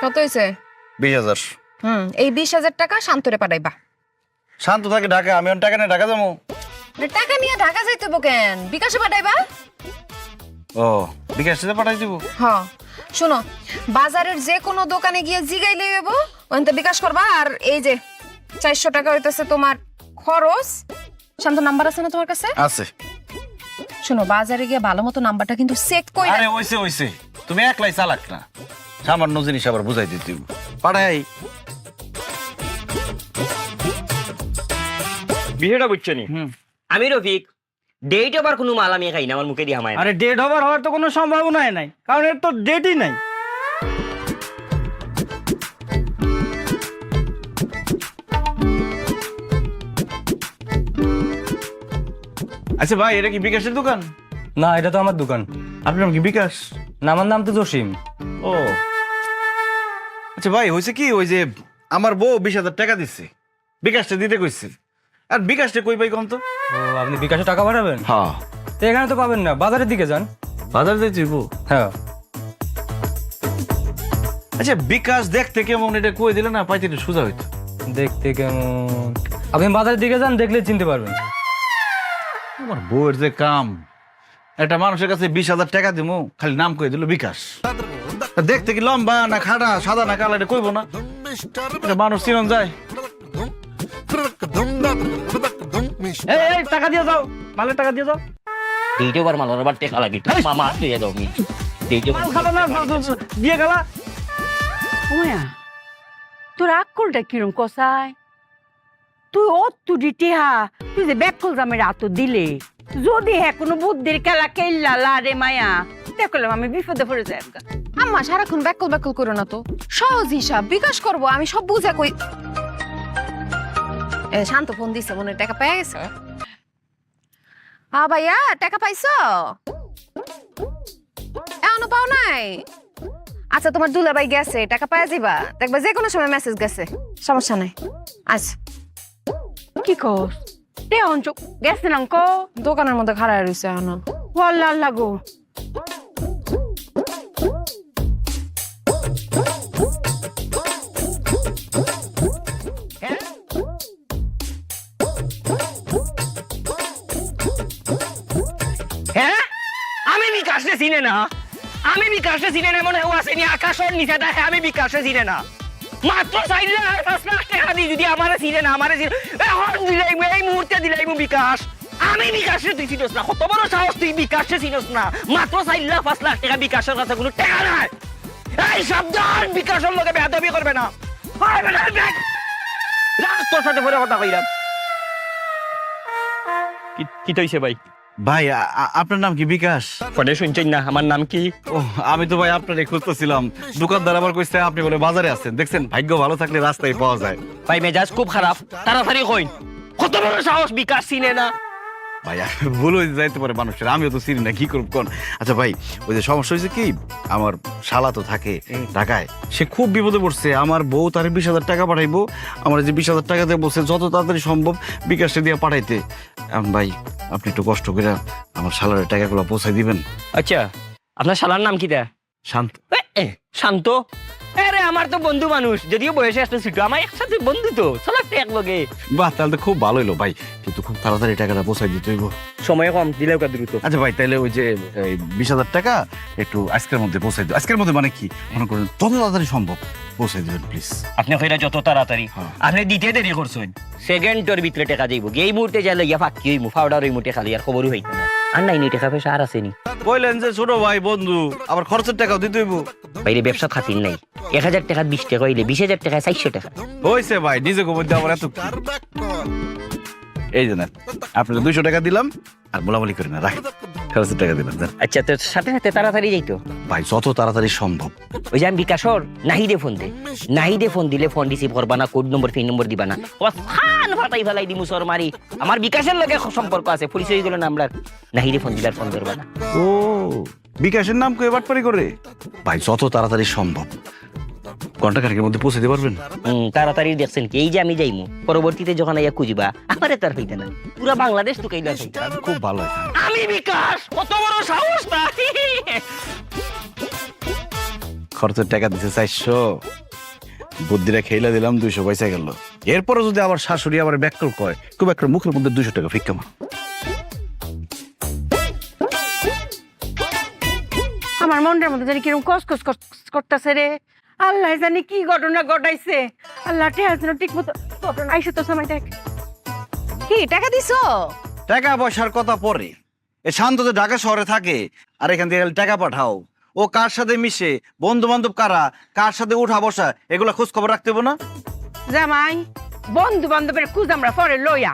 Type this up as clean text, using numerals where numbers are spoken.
কত হয়েছে? 20,000। এই 20,000 টাকা শান্তরে পাঠাইবা। শান্ত থাকে ঢাকা, আমি টাকা নিয়ে ঢাকা যাবো। টাকা নিয়ে ঢাকা যাইতে হইব কেন? বিকাশে পাঠাইবা। ও বিকাশে পাঠাই দিব। হ্যাঁ শোনো, বাজারের যে কোনো দোকানে গিয়ে জিগাইলে হইব, ওখানে বিকাশ করবা। আর এই যে 400 টাকা হইতেছে তোমার খরচ। শান্ত নাম্বার আছে না তোমার কাছে? আছে। শোনো, বাজারে গিয়ে ভালো মতো নাম্বারটা কিন্তু চেক কইরা। আরে হইছে তুমি একলাই চালাক না, সামান্য জিনিস আবার বুঝাই দিতে পাঠাই। বিষয়টা বুঝছো নি? আমি রফিক ডেট ওভার কোনো মাল আমি খাই না, আমার মুখে দিয়ে হামায় না। আরে ডেট ওভার হওয়ার তো কোনো সম্ভাবনাই নাই, কারণ এর তো ডেটই নাই। আচ্ছা ভাই, এটা কি বিকাশের দোকান? না, এটা তো আমার দোকান। আপনার নাম কি বিকাশ? না, আমার নাম তো জসিম। ও আচ্ছা ভাই, হয়েছে কি, ওই যে আমার বউ 20,000 টাকা দিচ্ছে, বিকাশটা দিতে কইছে। আর বিকাশটা কই পাই কম তো? ও, আপনি বিকাশে টাকা পাঠাবেন? হ্যাঁ। তো এখানে তো পাবেন না, বাজারের দিকে যান। বাজার যাইতে হইব? হ্যাঁ। আচ্ছা বিকাশ দেখতে কেমন, এটা কই দিলে না পাইতে একটু সোজা হইতো। দেখতে কেমন? আপনি বাজারের দিকে যান, দেখলে চিনতে পারবেন। আমার বউয়ের যে কাম, একটা মানুষের কাছে 20,000 টাকা দিমু, খালি নাম কই দিল বিকাশ। তা দেখতে কি লম্বা না খাড়া, সাদা না কালো, এটা কইব না? এটা মানুষ চিনন যায়। এই টাকা দিয়ে যাও, মালের টাকা দিয়ে যাও। ডেট ওভার মাল আবার টেকা লাগে, মামা দিয়ে দাও আমি ডেট ওভার খালা না, দিয়ে গেলা। ওয়া তোর আক্কলটা কিরম কসায়? তুই তুই টেহা, তুই যে ব্যাকল জামের আত দিলে, যদি হ্যাঁ কোনো বুদ্ধির খেলা খেললা রে মায়া, দেখলাম আমি বিপদে পড়ে যাই। আম্মা সারাক্ষণ ব্যাকল ব্যাকল করো না তো, সহজ হিসাব বিকাশ করব, আমি সব বুঝা কই। শান্ত ফোন দিছে, মনে হয় টাকা পেয়ে গেছে। হ্যাঁ ভাইয়া, টাকা পাইছো? এখনো পাও নাই? আচ্ছা, তোমার দুলাভাই গেছে, টাকা পাওয়া যাবা, দেখবা যে কোনো সময় মেসেজ গেছে, সমস্যা নাই। আচ্ছা, কি কস? তে অঞ্চক গেছে নাঙ্ক দোকানের মধ্যে খাড়া রয়েছে এখন। ওয়াল্লা আল্লাহ গো। হ্যাঁ, আমি বিকাশে চিনে না, আমি বিকাশে চিনে না, মনে হয় আসেনি আকাশের নিচে দেখে আমি বিকাশে চিনে না। মাত্র 4 লাখ টাকা দিয়ে যদি আমারে চিনে না, আমারে এখন দিলাই, এই মুহূর্তে দিলাই বিকাশ। আমি বিকাশে তুই চিনস না, কত বড় সাহস তুই বিকাশে চিনস না? মাত্র 4 লাখ 5 লাখ টাকা বিকাশের কাছে কোনো টাকা নাই। এই সাবধান, বিকাশের লোকে বেয়াদবি করবে না। তোর সাথে পরে কথা কইলাম। কি তৈছে ভাই? ভাই আপনার নাম কি বিকাশ? ফোনে শুনছেন না আমার নাম কি? ও আমি তো ভাই আপনারই খুঁজতেছিলাম। দোকানদার আবার কইছে আপনি বলে বাজারে আছেন। দেখছেন, ভাগ্য ভালো থাকলে রাস্তায় পাওয়া যায়। ভাই মেজাজ খুব খারাপ, তাড়াতাড়ি কইন। কত বড় সাহস, বিকাশ চিনে না? ভাই ভুল হয়ে যাইতে পারে মানুষের, আমিও তো চিনি না, কি করব কোন। আচ্ছা ভাই, ওই যে সমস্যা হয়েছে কি, আমার শালা তো থাকে ঢাকায়, সে খুব বিপদে পড়ছে। আমার বউ তার 20,000 টাকা পাঠাইবো, আমার যে 20,000 টাকা দিয়ে বলছে যত তাড়াতাড়ি সম্ভব বিকাশে দিয়ে পাঠাইতে। ভাই আপনি একটু কষ্ট করে আমার শালার টাকাগুলো পৌঁছাই দিবেন। আচ্ছা, আপনার শালার নাম কি? দা শান্ত। শান্ত? আরে আমার তো বন্ধু মানুষ, যদিও বয়সে আসতে ছোট, আমার একসাথে বন্ধু তো, চলাতে এক লগে। বাহ, তাহলে তো খুব ভালো হলো ভাই, কিন্তু খুব তাড়াতাড়ি টাকাটা পৌঁছাই দিতে হইব। সময় কম, দিলেও কা দ্রুত। আচ্ছা ভাই, তাহলে ওই যে 20,000 টাকা একটু আজকের মধ্যে পৌঁছাই দিও। আজকের মধ্যে মানে কি, মনে করেন যত তাড়াতাড়ি সম্ভব পৌঁছাই দিবেন প্লিজ। আপনি কইরা যত তাড়াতাড়ি, হ্যাঁ। আপনি দিতে দেরি করছেন, সেকেন্ডের ভিতরে টাকা যাইব। এই মুহূর্তে যাই লইয়া ফাঁকি হইমু, ফাউডার হইমু, টাকা লিয়ার খবরও হইতো না। আর নাই টাকা পয়সা আর আসেনি। কইলেন যে ছোট ভাই বন্ধু, আবার খরচের টাকাও দিতে হইব। বাইরে ব্যবসা খাতির নাই, 1000 টাকা 20 টাকা হইলে 20,000 টাকা 400 টাকা। হইছে ভাই, নিজে মধ্যে আবার এত কি? এই যে না, আপনার 200 টাকা দিলাম, আর বলাবলি করেন না, রাখেন। খরচের টাকা দিলাম। আচ্ছা, তোর সাথে সাথে তাড়াতাড়ি যাইতো ভাই যত তাড়াতাড়ি সম্ভব। ওই যে আমি বিকাশর নাহিদে ফোন দে, নাহিদে ফোন দিলে ফোন রিসিভ করবা না, কোড নম্বর পিন নম্বর দিবা না, ফান ফাটাই ফেলাই দিমু সর মারি। আমার বিকাশের লগে সম্পর্ক আছে, পুলিশ হয়ে গেল না, আমরা নাহিদে ফোন দিলে আর ফোন ধরবা না। ও বিকাশের নাম কই বাটপারি করে? ভাই যত তাড়াতাড়ি সম্ভব, ঘন্টা খানেকের মধ্যে পৌঁছে দিতে পারবেন? তাড়াতাড়ি দেখছেন কি, এই যে আমি যাইমু, পরবর্তীতে যখন আইয়া খুঁজবা আমারে তার হইতে না, পুরা বাংলাদেশ তো কাইলা হইতা। খুব ভালো। আমি বিকাশ, কত বড় সাহস না! খরচের টাকা দিছে 400, বুদ্ধিটা খেলা দিলাম 200 পয়সা গেল। এরপরে যদি আবার শাশুড়ি আবার ব্যাককল কয়, খুব একটা মুখের মধ্যে 200 টাকা ফিক্কা মার। আমার মনটার মধ্যে জানি কিরকম কসকস করতেছে রে। আল্লাহ জানি কি ঘটনা ঘটাইছে। আল্লাহ টেহার জন্য ঠিক মতো ঘটনা আইসে তো সময় দেখ। কি টাকা দিছো? টাকা পয়সার কথা পরে, এ শান্ত তো ঢাকা শহরে থাকে, আর এখান থেকে খালি টাকা পাঠাও। ও কার সাথে মিশে, বন্ধু বান্ধব কারা, কার সাথে উঠা বসা, এগুলা খোঁজ খবর রাখতে হবে না? জামাই বন্ধু বান্ধবের খুঁজ আমরা পরে লইয়া